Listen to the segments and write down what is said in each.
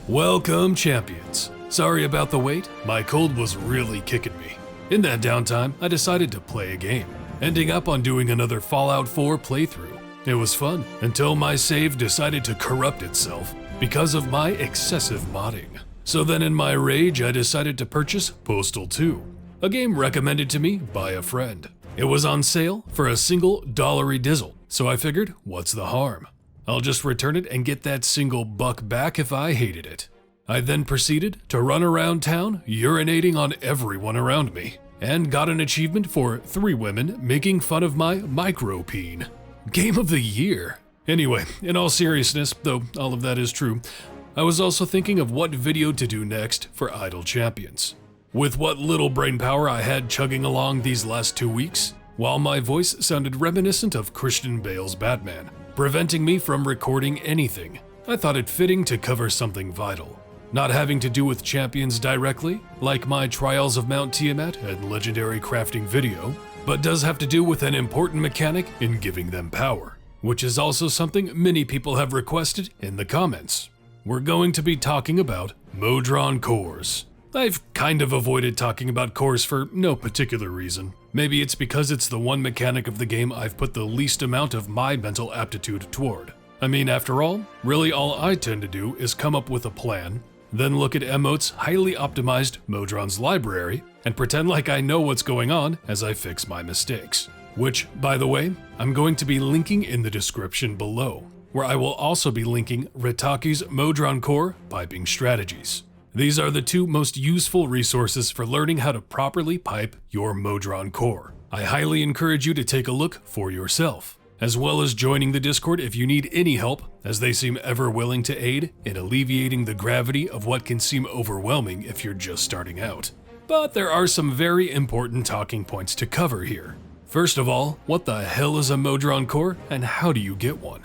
Welcome, champions. Sorry about the wait, my cold was really kicking me. In that downtime, I decided to play a game, ending up on doing another Fallout 4 playthrough. It was fun, until my save decided to corrupt itself because of my excessive modding. So then in my rage, I decided to purchase Postal 2, a game recommended to me by a friend. It was on sale for a single $1 dizzle, so I figured, what's the harm? I'll just return it and get that single buck back if I hated it. I then proceeded to run around town, urinating on everyone around me, and got an achievement for 3 women making fun of my micro-peen. Game of the year. Anyway, in all seriousness, though all of that is true, I was also thinking of what video to do next for Idle Champions. With what little brain power I had chugging along these last 2 weeks, while my voice sounded reminiscent of Christian Bale's Batman, preventing me from recording anything, I thought it fitting to cover something vital. Not having to do with champions directly, like my Trials of Mount Tiamat and Legendary Crafting video, but does have to do with an important mechanic in giving them power, which is also something many people have requested in the comments. We're going to be talking about Modron Cores. I've kind of avoided talking about cores for no particular reason. Maybe it's because it's the one mechanic of the game I've put the least amount of my mental aptitude toward. I mean, after all, really all I tend to do is come up with a plan, then look at Emote's highly optimized Modron's library, and pretend like I know what's going on as I fix my mistakes. Which, by the way, I'm going to be linking in the description below, where I will also be linking Retaki's Modron Core piping strategies. These are the 2 most useful resources for learning how to properly pipe your Modron Core. I highly encourage you to take a look for yourself, as well as joining the Discord if you need any help, as they seem ever willing to aid in alleviating the gravity of what can seem overwhelming if you're just starting out. But there are some very important talking points to cover here. First of all, what the hell is a Modron Core and how do you get one?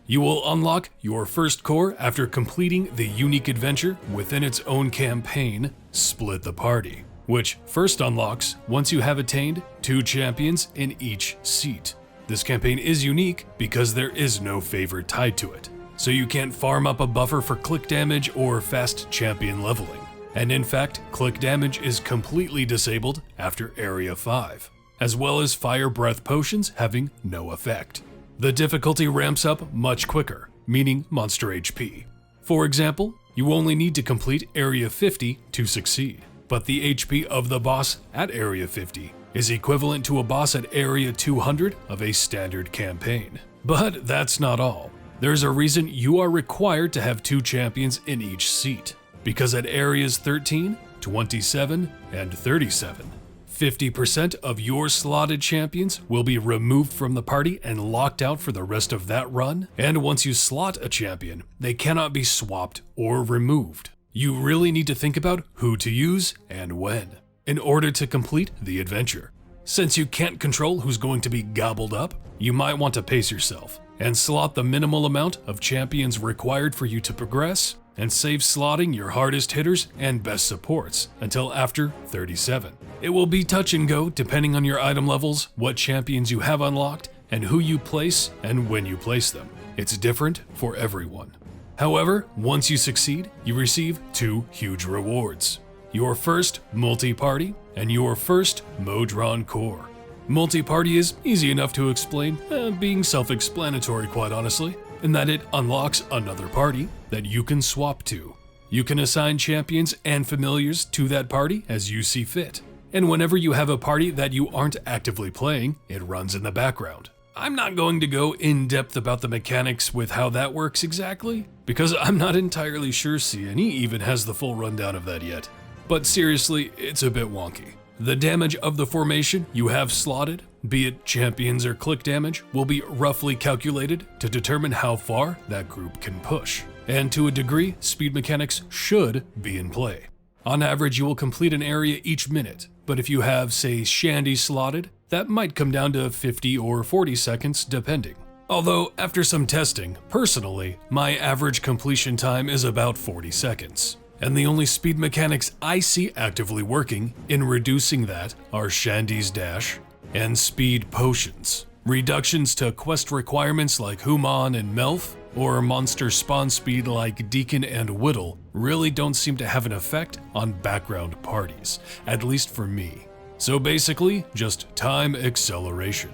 You will unlock your first core after completing the unique adventure within its own campaign, Split the Party, which first unlocks once you have attained 2 champions in each seat. This campaign is unique because there is no favor tied to it, so you can't farm up a buffer for click damage or fast champion leveling. And in fact, click damage is completely disabled after Area 5, as well as fire breath potions having no effect. The difficulty ramps up much quicker, meaning monster HP. For example, you only need to complete Area 50 to succeed, but the HP of the boss at Area 50 is equivalent to a boss at Area 200 of a standard campaign. But that's not all. There's a reason you are required to have 2 champions in each seat, because at Areas 13, 27, and 37, 50% of your slotted champions will be removed from the party and locked out for the rest of that run, and once you slot a champion, they cannot be swapped or removed. You really need to think about who to use and when, in order to complete the adventure. Since you can't control who's going to be gobbled up, you might want to pace yourself and slot the minimal amount of champions required for you to progress, and save slotting your hardest hitters and best supports until after 37. It will be touch and go depending on your item levels, what champions you have unlocked, and who you place and when you place them. It's different for everyone. However, once you succeed, you receive 2 huge rewards. Your first multi-party and your first Modron Core. Multi-party is easy enough to explain, being self-explanatory quite honestly, in that it unlocks another party that you can swap to. You can assign champions and familiars to that party as you see fit. And whenever you have a party that you aren't actively playing, it runs in the background. I'm not going to go in depth about the mechanics with how that works exactly, because I'm not entirely sure CNE even has the full rundown of that yet. But seriously, it's a bit wonky. The damage of the formation you have slotted, be it champions or click damage, will be roughly calculated to determine how far that group can push. And to a degree, speed mechanics should be in play. On average, you will complete an area each minute, but if you have, say, Shandy slotted, that might come down to 50 or 40 seconds depending. Although, after some testing, personally, my average completion time is about 40 seconds. And the only speed mechanics I see actively working in reducing that are Shandy's Dash and Speed Potions. Reductions to quest requirements like Human and Melf, or monster spawn speed like Deacon and Whittle really don't seem to have an effect on background parties, at least for me. So basically, just time acceleration.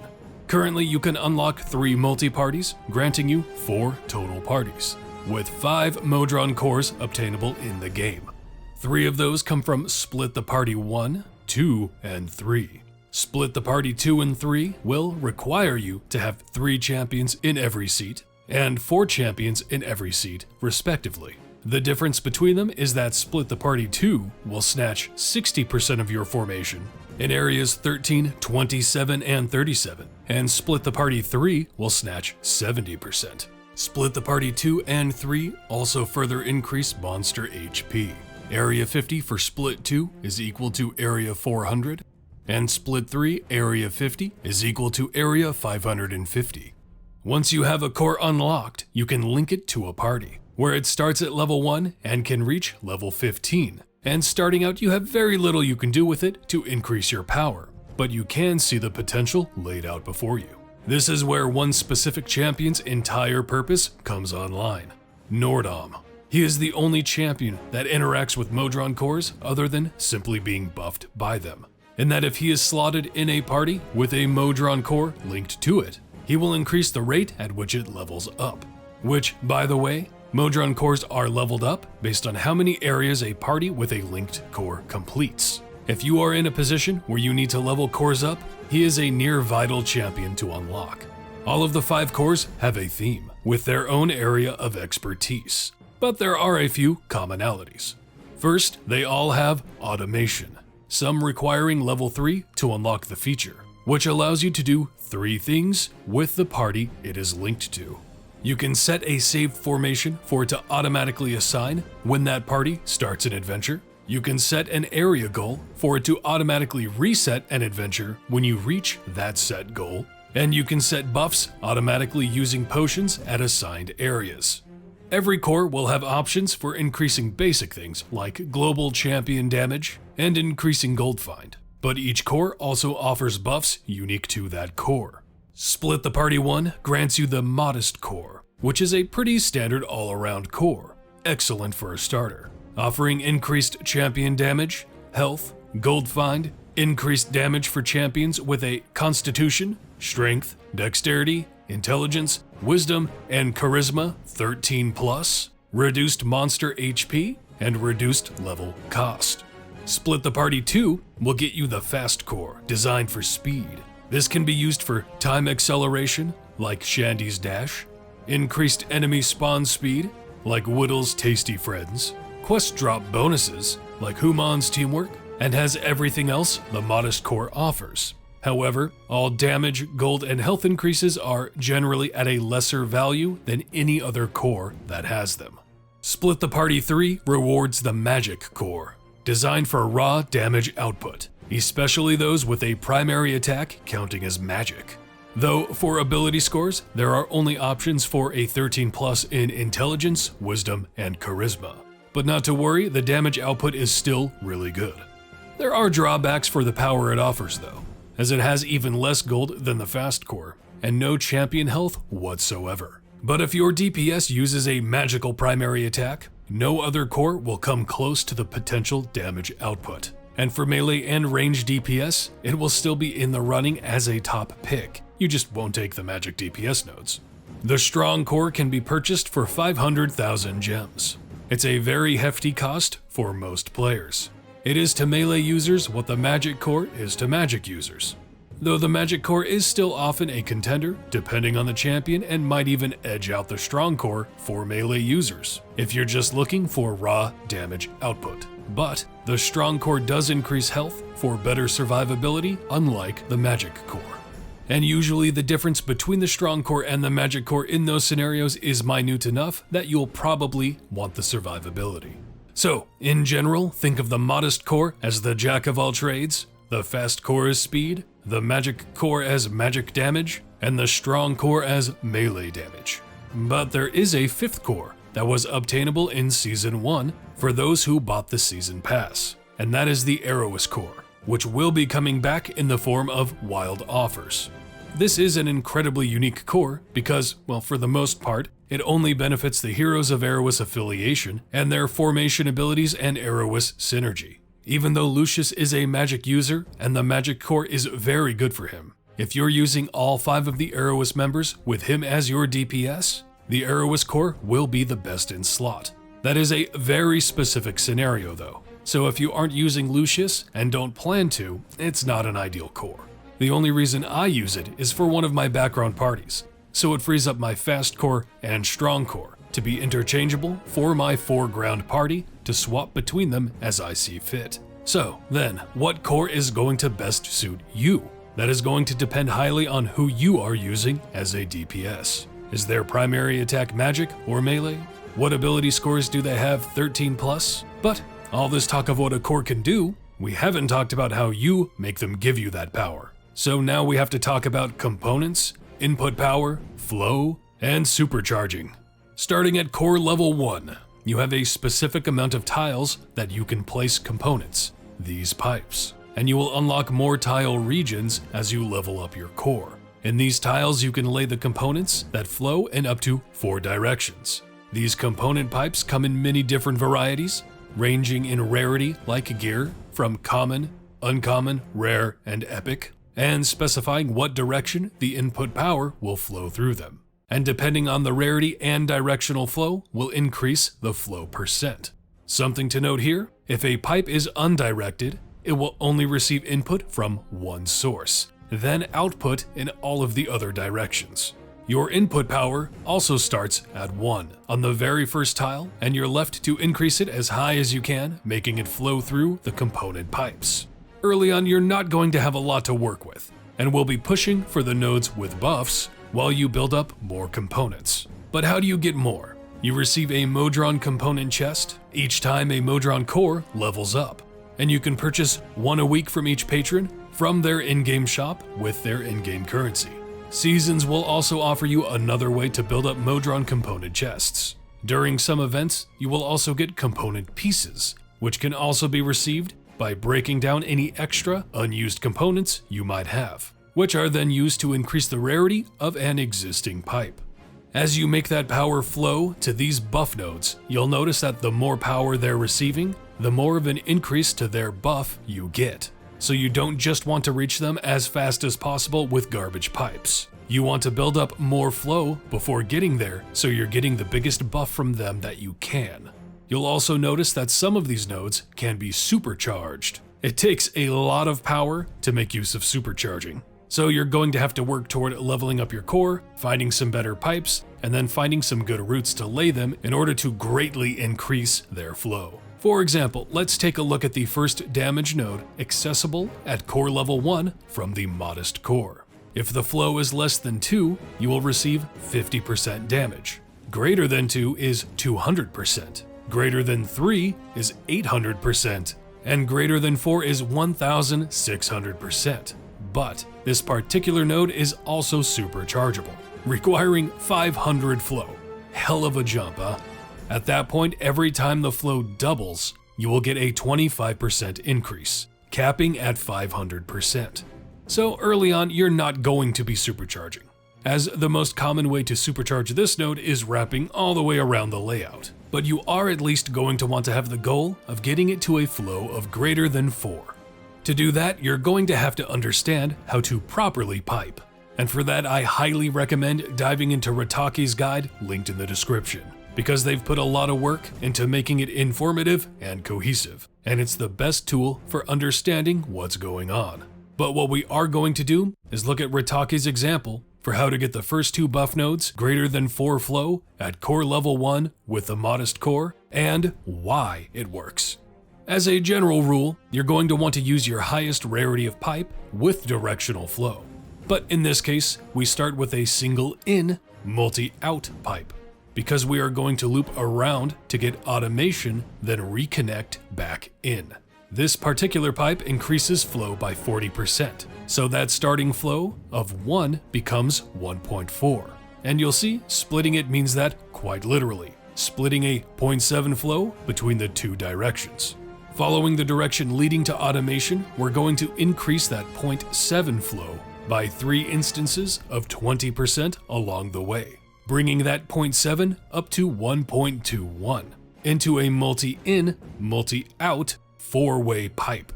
Currently, you can unlock 3 multi-parties, granting you 4 total parties, with 5 Modron Cores obtainable in the game. 3 of those come from Split the Party 1, 2, and 3. Split the Party 2 and 3 will require you to have 3 champions in every seat, and 4 champions in every seat, respectively. The difference between them is that Split the Party 2 will snatch 60% of your formation in areas 13, 27, and 37, and Split the Party 3 will snatch 70%. Split the Party 2 and 3 also further increase monster HP. Area 50 for Split 2 is equal to Area 400, and Split 3 Area 50 is equal to Area 550. Once you have a core unlocked, you can link it to a party, where it starts at level 1 and can reach level 15. And starting out, you have very little you can do with it to increase your power, but you can see the potential laid out before you. This is where one specific champion's entire purpose comes online: Nordom. He is the only champion that interacts with Modron Cores other than simply being buffed by them, in that if he is slotted in a party with a Modron Core linked to it, he will increase the rate at which it levels up. Which, by the way, Modron Cores are leveled up based on how many areas a party with a linked core completes. If you are in a position where you need to level cores up, he is a near vital champion to unlock. All of the 5 cores have a theme, with their own area of expertise, but there are a few commonalities. First, they all have automation, some requiring level 3 to unlock the feature, which allows you to do 3 things with the party it is linked to. You can set a saved formation for it to automatically assign when that party starts an adventure. You can set an area goal for it to automatically reset an adventure when you reach that set goal. And you can set buffs automatically using potions at assigned areas. Every core will have options for increasing basic things like global champion damage and increasing gold find, but each core also offers buffs unique to that core. Split the Party 1 grants you the Modest Core, which is a pretty standard all-around core, excellent for a starter, offering increased champion damage, health, gold find, increased damage for champions with a Constitution, Strength, Dexterity, Intelligence, Wisdom, and Charisma 13+, reduced monster HP, and reduced level cost. Split the Party 2 will get you the Fast Core, designed for speed. This can be used for time acceleration, like Shandy's Dash, increased enemy spawn speed, like Whittle's Tasty Friends, quest drop bonuses, like Human's Teamwork, and has everything else the Modest Core offers. However, all damage, gold, and health increases are generally at a lesser value than any other core that has them. Split the Party 3 rewards the Magic Core, designed for raw damage output, especially those with a primary attack counting as magic. Though for ability scores, there are only options for a 13+ in Intelligence, Wisdom, and Charisma. But not to worry, the damage output is still really good. There are drawbacks for the power it offers though, as it has even less gold than the Fast Core, and no champion health whatsoever. But if your DPS uses a magical primary attack, no other core will come close to the potential damage output. And for melee and range DPS, it will still be in the running as a top pick. You just won't take the magic DPS nodes. The Strong Core can be purchased for 500,000 gems. It's a very hefty cost for most players. It is to melee users what the Magic Core is to magic users. Though the Magic Core is still often a contender, depending on the champion, and might even edge out the Strong Core for melee users, if you're just looking for raw damage output. But the Strong Core does increase health for better survivability, unlike the Magic Core. And usually the difference between the Strong Core and the Magic Core in those scenarios is minute enough that you'll probably want the survivability. So, in general, think of the Modest Core as the jack of all trades, the Fast Core as speed, the Magic Core as magic damage, and the Strong Core as melee damage. But there is a 5th core that was obtainable in Season 1 for those who bought the Season Pass, and that is the Aerois Core, which will be coming back in the form of wild offers. This is an incredibly unique core because, well, for the most part, It only benefits the heroes of Aerois affiliation and their formation abilities and Aerois synergy. Even though Lucius is a magic user and the magic core is very good for him, if you're using all 5 of the Aerois members with him as your DPS, the Aerois core will be the best in slot. That is a very specific scenario though, so if you aren't using Lucius and don't plan to, it's not an ideal core. The only reason I use it is for one of my background parties, so it frees up my fast core and strong core to be interchangeable for my foreground party to swap between them as I see fit. So then, what core is going to best suit you? That is going to depend highly on who you are using as a DPS. Is their primary attack magic or melee? What ability scores do they have 13 plus? But all this talk of what a core can do, we haven't talked about how you make them give you that power. So now we have to talk about components, input power, flow, and supercharging. Starting at core level 1, you have a specific amount of tiles that you can place components, these pipes, and you will unlock more tile regions as you level up your core. In these tiles you can lay the components that flow in up to 4 directions. These component pipes come in many different varieties, ranging in rarity like gear, from common, uncommon, rare, and epic, and specifying what direction the input power will flow through them. And depending on the rarity and directional flow will increase the flow percent. Something to note here, if a pipe is undirected, it will only receive input from one source, then output in all of the other directions. Your input power also starts at 1 on the very first tile, and you're left to increase it as high as you can, making it flow through the component pipes. Early on, you're not going to have a lot to work with, and will be pushing for the nodes with buffs while you build up more components. But how do you get more? You receive a Modron component chest each time a Modron Core levels up, and you can purchase 1 a week from each patron from their in-game shop with their in-game currency. Seasons will also offer you another way to build up Modron component chests. During some events, you will also get component pieces, which can also be received by breaking down any extra unused components you might have, which are then used to increase the rarity of an existing pipe. As you make that power flow to these buff nodes, you'll notice that the more power they're receiving, the more of an increase to their buff you get. So you don't just want to reach them as fast as possible with garbage pipes. You want to build up more flow before getting there, so you're getting the biggest buff from them that you can. You'll also notice that some of these nodes can be supercharged. It takes a lot of power to make use of supercharging. So you're going to have to work toward leveling up your core, finding some better pipes, and then finding some good routes to lay them in order to greatly increase their flow. For example, let's take a look at the first damage node accessible at core level 1 from the Modest Core. If the flow is less than 2, you will receive 50% damage. Greater than 2 is 200%. Greater than 3 is 800%. And greater than 4 is 1600%. But this particular node is also superchargeable, requiring 500 flow. Hell of a jump, huh? At that point, every time the flow doubles, you will get a 25% increase, capping at 500%. So early on, you're not going to be supercharging, as the most common way to supercharge this node is wrapping all the way around the layout. But you are at least going to want to have the goal of getting it to a flow of greater than 4. To do that, you're going to have to understand how to properly pipe. And for that, I highly recommend diving into Retaki's guide linked in the description, because they've put a lot of work into making it informative and cohesive, and it's the best tool for understanding what's going on. But what we are going to do is look at Retaki's example for how to get the first 2 buff nodes greater than 4 flow at core level 1 with the Modest Core, and why it works. As a general rule, you're going to want to use your highest rarity of pipe with directional flow. But in this case, we start with a single in, multi-out pipe, because we are going to loop around to get automation, then reconnect back in. This particular pipe increases flow by 40%, so that starting flow of 1 becomes 1.4. And you'll see, splitting it means that, quite literally, splitting a 0.7 flow between the 2 directions. Following the direction leading to automation, we're going to increase that 0.7 flow by 3 instances of 20% along the way. bringing that 0.7 up to 1.21 into a multi-in, multi-out 4-way pipe.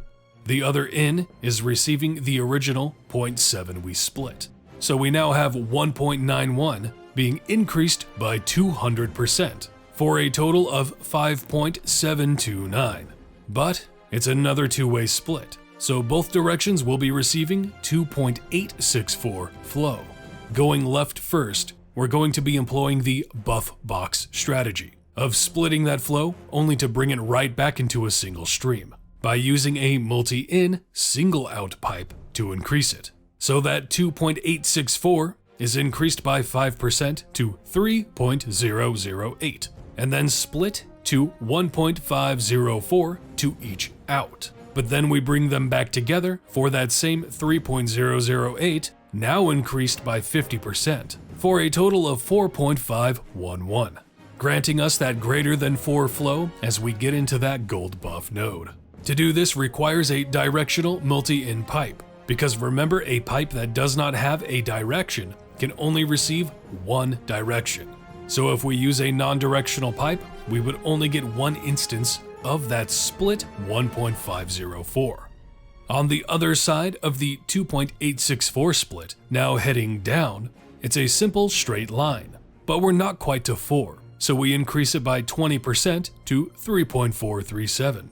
The other in is receiving the original 0.7 we split. So we now have 1.91 being increased by 200% for a total of 5.729. But it's another 2-way split, so both directions will be receiving 2.864 flow. Going left first, we're going to be employing the buff box strategy of splitting that flow only to bring it right back into a single stream by using a multi-in, single-out pipe to increase it. So that 2.864 is increased by 5% to 3.008, and then split to 1.504 to each out. But then we bring them back together for that same 3.008, now increased by 50%, for a total of 4.511, granting us that greater than 4 flow as we get into that gold buff node. To do this requires a directional multi-in pipe, because remember, a pipe that does not have a direction can only receive one direction. So if we use a non-directional pipe, we would only get one instance of that split 1.504. On the other side of the 2.864 split, now heading down, it's a simple straight line, but we're not quite to 4, so we increase it by 20% to 3.437.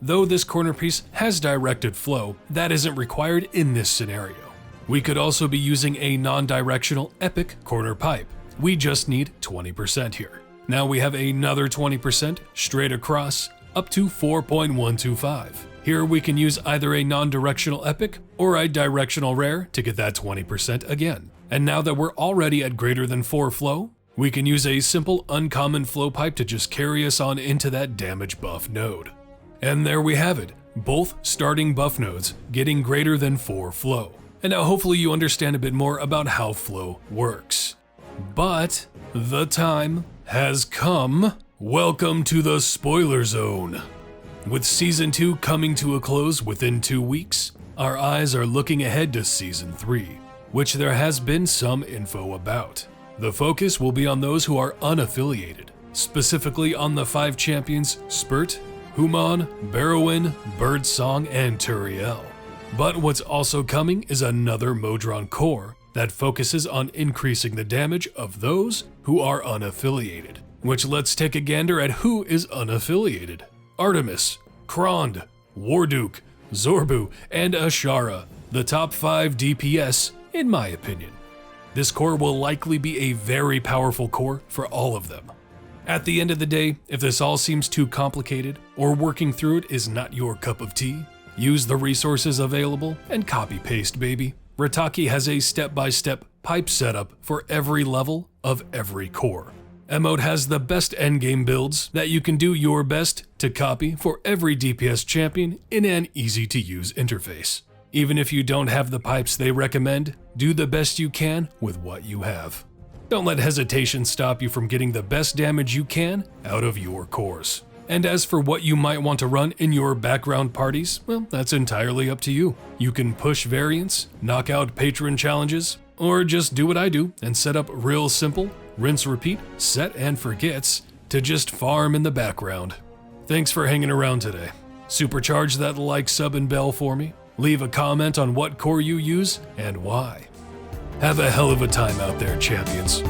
Though this corner piece has directed flow, that isn't required in this scenario. We could also be using a non-directional epic corner pipe. We just need 20% here. Now we have another 20% straight across, up to 4.125. Here we can use either a non-directional epic or a directional rare to get that 20% again. And now that we're already at greater than 4 flow, we can use a simple uncommon flow pipe to just carry us on into that damage buff node. And there we have it, both starting buff nodes getting greater than 4 flow. And now hopefully you understand a bit more about how flow works. But the time has come. Welcome to the spoiler zone. With Season 2 coming to a close within 2 weeks, our eyes are looking ahead to Season 3, which there has been some info about. The focus will be on those who are unaffiliated, specifically on the 5 champions Spurt, Human, Barrowin, Birdsong, and Turiel. But what's also coming is another Modron Core that focuses on increasing the damage of those who are unaffiliated. Which let's take a gander at who is unaffiliated. Artemis, Krond, Warduke, Zorbu, and Ashara, the top 5 DPS in my opinion. This core will likely be a very powerful core for all of them. At the end of the day, if this all seems too complicated, or working through it is not your cup of tea, use the resources available and copy-paste, baby. Retaki has a step-by-step pipe setup for every level of every core. Emote has the best endgame builds that you can do your best to copy for every DPS champion in an easy-to-use interface. Even if you don't have the pipes they recommend, do the best you can with what you have. Don't let hesitation stop you from getting the best damage you can out of your cores. And as for what you might want to run in your background parties, well, that's entirely up to you. You can push variants, knock out patron challenges, or just do what I do and set up real simple, rinse repeat, set and forgets to just farm in the background. Thanks for hanging around today. Supercharge that like, sub, and bell for me. Leave a comment on what core you use and why. Have a hell of a time out there, champions.